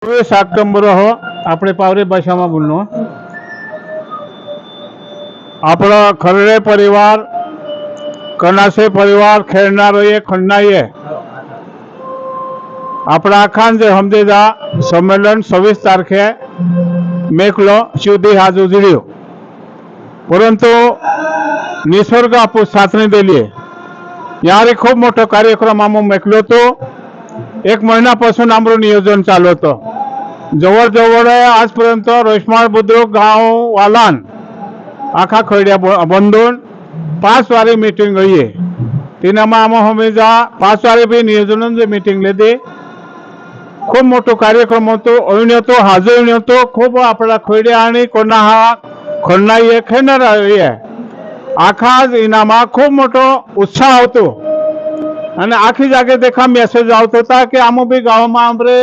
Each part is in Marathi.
ऑक्टोबर हो આપણે પાવરી ભાષામાં બોલનો આપણો ખરડે પરિવાર કનાસે પરિવાર ખેરનારોએ ખંડનાએ આપણા ખાન જે હમદેદા સંમેलन 26 तारखे मेकलो शुद्धी आज उजळ्यो परंतु निसर्ग आपू साथ नाही दिली यार खूप मोठा कार्यक्रम आम्ही मेकलो तो एक महिन्यापासून आमचं नियोजन चालू होतं जवळ जवळ आजपर्यंत रोशमाळ बुद्रुक गाव वालान आखा खड्या बंदून 5 वारी मीटिंग गई तिनामा आम हमेजा 5 वारी भी नियोजन जे मीटिंग लेदे खूप मोठो कार्यक्रम होतो अयण होतो हाजर होतो खूप आपला खड्या आणि कोणा हा खंडाई खेळणार आहे आखा इनामा खूप मोठो उत्साह होतो અને આખી જાગે દેખા મેસેજ આવતો હતા કે આમ બી ગામમાં આપણે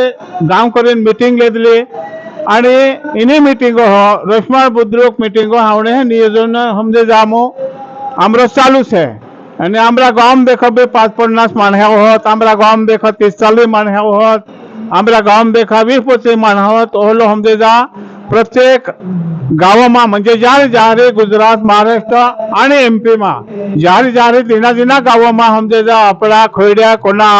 ગામ કરીને મીટિંગ લીધેલી અને એની મીટિંગો રોશમાળ બુદ્રુક મીટિંગો આવડે નિયોજન સમજે જામો આમરો ચાલુ છે અને આમરા ગામ દેખો બે 5-50 માણસ હોત આમરા ગામ દેખો 30-40 માણસ હોત आमरा गांव देखा 20-25 मानवत ओहलो हमजे जा प्रत्येक गावामा म्हणजे जारे जारे गुजरात महाराष्ट्र आणि एमपी मा जारे जारे दिना दिना गावामा हमजे जा आपला खोड्या कोणा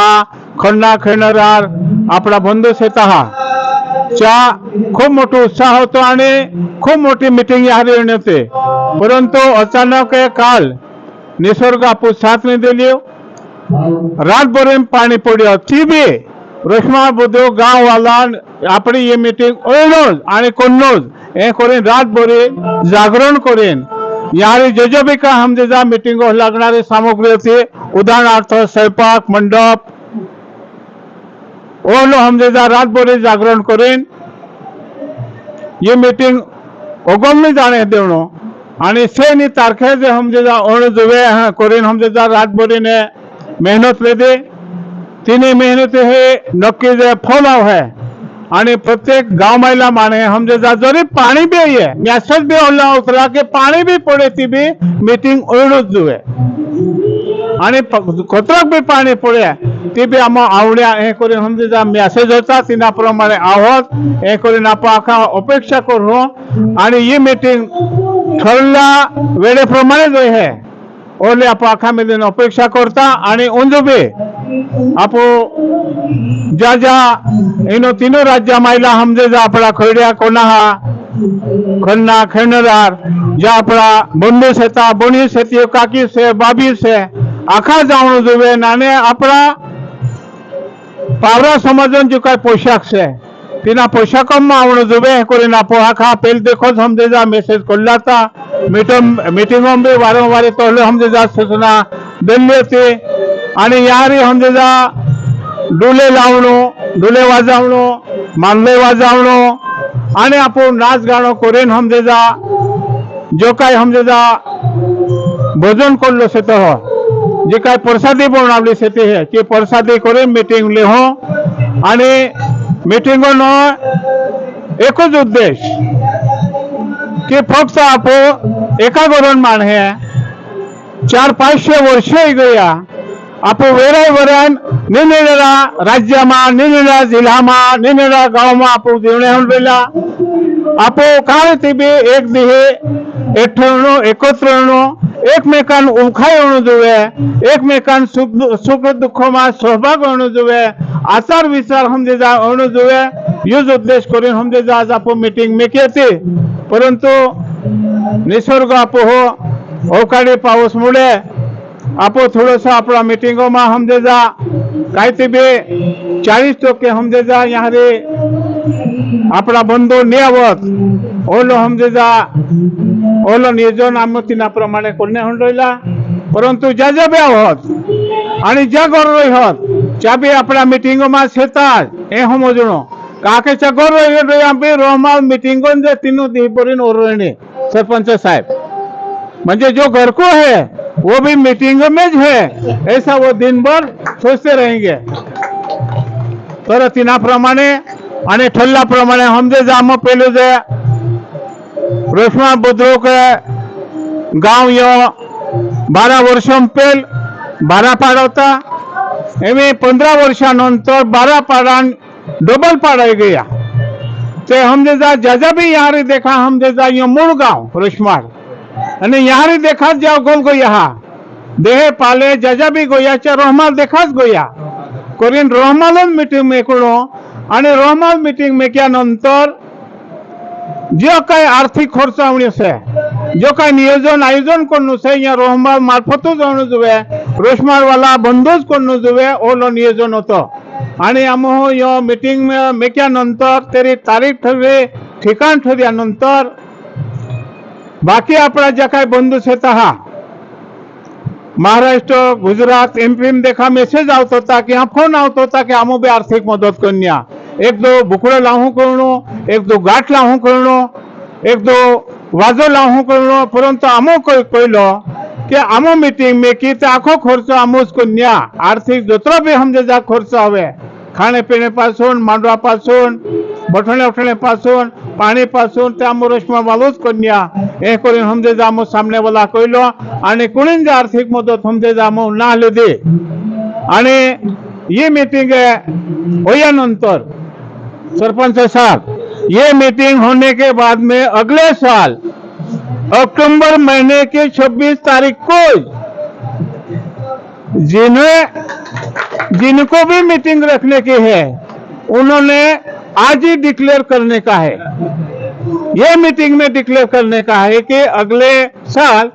खंडा खेळणारार आपला बंधू शेता हा च्या खूप मोठा उत्साह होतो आणि खूप मोठी मीटिंग यारी होते परंतु अचानक काल निसर्ग आपू साथ नाही दिली रातभर पाणी पडलं ती बी रोशमाळ बुद्रुक गाव वाला आपली ये मीटिंग ओळनोज आणि कोन्नोज हे करेन रातभरी जागरण करेन यारी जे जे भी का हम जे मीटिंग लागणारी सामग्री होती उदाहरणार्थ स्वयंपाक मंडप ओलो हम जे रातभरी जागरण करेन ये मीटिंग ओगमनी जाणे देवनो आणि 6 तारखे जे हम जे ओण जुवे करेन हम जे रातभरी ने मेहनत लेदे 3 मेहनत हे नक्की जे फॉलो है आणि प्रत्येक गांव महिला माने हम जे जरी पानी भी है मैसेज भी होला उतरा के पानी भी पड़े ती भी मीटिंग ओळूच जुवे आणि कतरक भी पानी पड़े ती भी आम आवड्या हे करून हम जे मैसेज होता तिना प्रमाणे आहोत हे करून आपण आखा अपेक्षा करू आणि ही मीटिंग ठरल्या वेळेप्रमाणे जो है ओले आपण आखा मीटिंग अपेक्षा करता आणि उंजबे आपो ज्या ज्या इनो तीनों राज्य महिला हमजे जा अपना खड्या कोणा हा खन्ना खेळणारार ज्या अपना बंधू शेता बनी शेती काकी से बाबी से आखा जाऊन जुवे नाने अपना पावरा समाजन जो काय पोशाक से तिना पोशाकम आवण जुवे करीन आपो आखा पेल देखो हमजे जा मैसेज करला था मीटिंग में भी वारंवार तोले हमजे जा सूचना दिल्ली होती आणि यारी हमजे जा डुले लावणो डुले वाजवणो मांडले वाजवणो आणि आपण नाच गाणं करेन हमजे जा जो काय हमजे जा भोजन करलो से तो जे काय प्रसादी बनवली से ते है की प्रसादी करेन मीटिंग ले हो आणि मीटिंगो नो एकच उद्देश की फक्त आपण एका घरून माणहे 400-500 वर्ष गया आपण वेराय वरान निनेरा राज्यमा निनेरा जिल्हामा निनेरा गावमा आपण जीवणे होणला आपण काय ते बी एक दिहे एकठवणो एकत्रनो एकमेकान उखाय होणो जोवे एकमेकान सुख दुःखमा सहभाग होणो जोवे आचार विचार हमजे जा होणो जोवे योज उद्देश करून हमजे जा आज आपण मीटिंग में केते परंतु निसर्ग आप हो अवकाळी पाऊस मुळे आपण थोडस आपला मीटिंगो में हमजे जा काय ते बे 40% हमजे जा यहाँ रे अपना बंधू नियावत ओलो हमजे जा ओलो नियोजन आम तिना प्रमाणे कोणे होंडला परंतु ज्या ज्या बी आहोत आणि ज्या गौरव होत त्या बी आपल्या मीटिंगो में शेतात हे समजणो काकेच्या गौरव आम्ही रोमा मीटिंगो जे तीनों दिवपरीन ओरणे सरपंच साहब म्हणजे जो घर को है वो भी मीटिंग में है ऐसा वो दिन भर सोचते रहेंगे तर तिना प्रमाणे आणि ठल्ला प्रमाणे हम जे जाम पेलो जे रोशमाळ बुद्रुक गांव यो 12 वर्षों पेल 12 पाड़ा होता एमे 15 वर्षानंतर 12 पाड़ा डबल पाड़ा गया તે हमने जजा भी यहाँ देखा हमने यो मूल गांव रोशमार અને यहाँ देखा जाओ गोल गोया देहे पाले जजा भी गोया चे रोहमाल देखाच गोया कोरीन रोहमाल मीटिंग में कळो आणि रोहमाल मीटिंग में क्या नंतर जो काही आर्थिक खर्च आवणी છે जो काही नियोजन आयोजन करनु છે यहाँ रोहमाल मार्फत जाणू जुवे रोशमार वाला बंदोज करनु जुवे ओलो नियोजन होतो आणि आमो यो मीटिंग में मेक्या नंतर तेरी तारीख ठरली ठिकाण ठरल्यानंतर बाकी आपला ज्या काही बंधू છે तहा महाराष्ट्र गुजरात एमपी में देखा मेसेज आवत होता कि हाँ फोन आवत होता कि आमो भी आर्थिक मदद करनिया एक दो बुकड़ो लाहू करणो एक दो गाठ लाहू करणो एक दो वाजो लाहू करणो परंतु आमो कोई कहलो कि आमो मीटिंग में की आखो खर्च आमोच करनिया आर्थिक जोतरो भी हम जा खर्च आवे खाने पीने पासून मांडवा पासून बठणे उठणे पासून पाणी पासून ते आमो रोशमा वालोच करनिया हे करून हमजे जामो सामने वाला कहलो आणि कुणीन जे आर्थिक मदत हमजे जामो ना लीधी आणि ये मीटिंग होया नंतर सरपंच साहब ये मीटिंग होने के बाद में अगले साल अक्टूबर महीने की 26 तारीख को जिनको भी मीटिंग रखने की है उन्होंने आज ही डिक्लेयर करने का है ये मीटिंग में डिक्लेयर करने का है कि अगले साल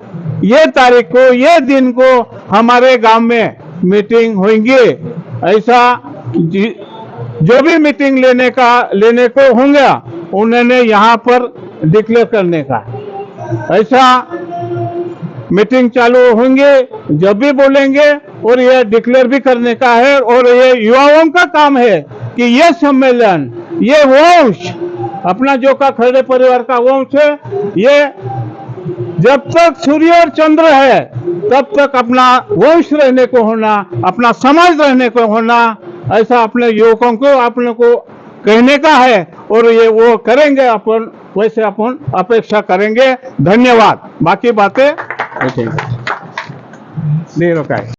ये तारीख को ये दिन को हमारे गांव में मीटिंग होंगी ऐसा जो भी मीटिंग लेने को होंगे उन्होंने यहाँ पर डिक्लेयर करने का ऐसा मीटिंग चालू होंगे जब भी बोलेंगे और ये डिक्लेयर भी करने का है और ये युवाओं का काम है कि ये सम्मेलन ये वंश अपना जो का खड़े परिवार का वंश है ये जब तक सूर्य और चंद्र है तब तक अपना वंश रहने को होना अपना समाज रहने को होना ऐसा अपने युवकों को अपने को कहने का है और ये वो करेंगे अपन वैसे अपन अपेक्षा करेंगे धन्यवाद बाकी बातें नहीं रोकाए।